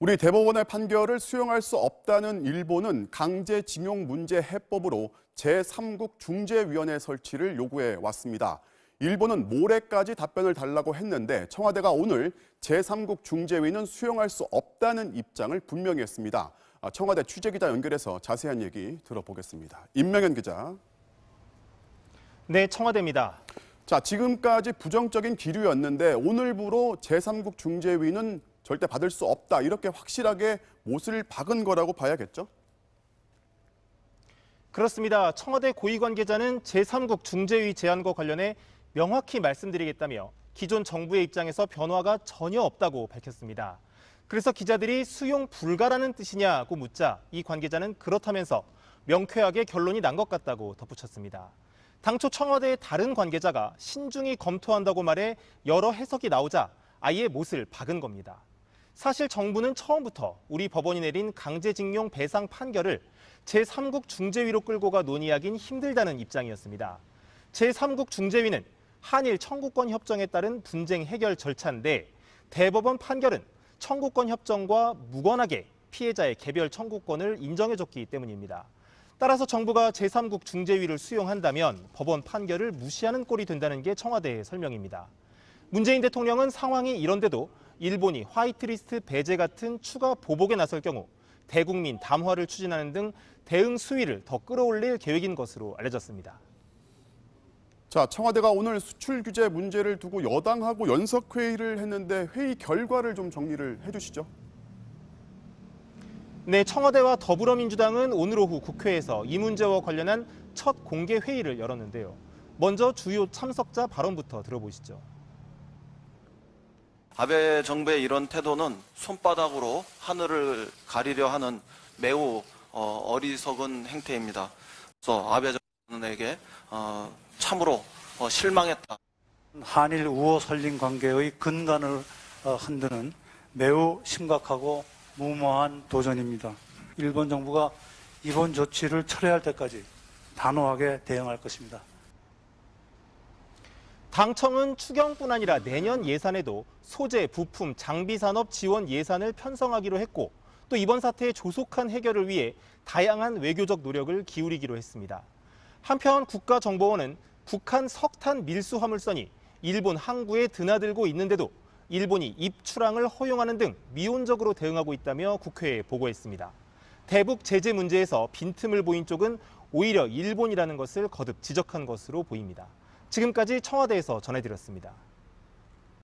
우리 대법원의 판결을 수용할 수 없다는 일본은 강제징용 문제 해법으로 제3국 중재위원회 설치를 요구해 왔습니다. 일본은 모레까지 답변을 달라고 했는데 청와대가 오늘 제3국 중재위는 수용할 수 없다는 입장을 분명히 했습니다. 청와대 취재기자 연결해서 자세한 얘기 들어보겠습니다. 임명현 기자. 네, 청와대입니다. 자, 지금까지 부정적인 기류였는데 오늘부로 제3국 중재위는 절대 받을 수 없다. 이렇게 확실하게 못을 박은 거라고 봐야겠죠? 그렇습니다. 청와대 고위 관계자는 제3국 중재위 제안과 관련해 명확히 말씀드리겠다며 기존 정부의 입장에서 변화가 전혀 없다고 밝혔습니다. 그래서 기자들이 수용 불가라는 뜻이냐고 묻자 이 관계자는 그렇다면서 명쾌하게 결론이 난 것 같다고 덧붙였습니다. 당초 청와대의 다른 관계자가 신중히 검토한다고 말해 여러 해석이 나오자 아예 못을 박은 겁니다. 사실 정부는 처음부터 우리 법원이 내린 강제징용 배상 판결을 제3국 중재위로 끌고 가 논의하긴 힘들다는 입장이었습니다. 제3국 중재위는 한일 청구권 협정에 따른 분쟁 해결 절차인데 대법원 판결은 청구권 협정과 무관하게 피해자의 개별 청구권을 인정해줬기 때문입니다. 따라서 정부가 제3국 중재위를 수용한다면 법원 판결을 무시하는 꼴이 된다는 게 청와대의 설명입니다. 문재인 대통령은 상황이 이런데도 일본이 화이트리스트 배제 같은 추가 보복에 나설 경우 대국민 담화를 추진하는 등 대응 수위를 더 끌어올릴 계획인 것으로 알려졌습니다. 자, 청와대가 오늘 수출 규제 문제를 두고 여당하고 연석회의를 했는데 회의 결과를 좀 정리를 해주시죠. 네, 청와대와 더불어민주당은 오늘 오후 국회에서 이 문제와 관련한 첫 공개 회의를 열었는데요. 먼저 주요 참석자 발언부터 들어보시죠. 아베 정부의 이런 태도는 손바닥으로 하늘을 가리려 하는 매우 어리석은 행태입니다. 그래서 아베 정부에게 참으로 실망했다. 한일 우호 설린 관계의 근간을 흔드는 매우 심각하고 무모한 도전입니다. 일본 정부가 이번 조치를 철회할 때까지 단호하게 대응할 것입니다. 당청은 추경뿐 아니라 내년 예산에도 소재, 부품, 장비 산업 지원 예산을 편성하기로 했고 또 이번 사태의 조속한 해결을 위해 다양한 외교적 노력을 기울이기로 했습니다. 한편 국가정보원은 북한 석탄 밀수 화물선이 일본 항구에 드나들고 있는데도 일본이 입출항을 허용하는 등 미온적으로 대응하고 있다며 국회에 보고했습니다. 대북 제재 문제에서 빈틈을 보인 쪽은 오히려 일본이라는 것을 거듭 지적한 것으로 보입니다. 지금까지 청와대에서 전해드렸습니다.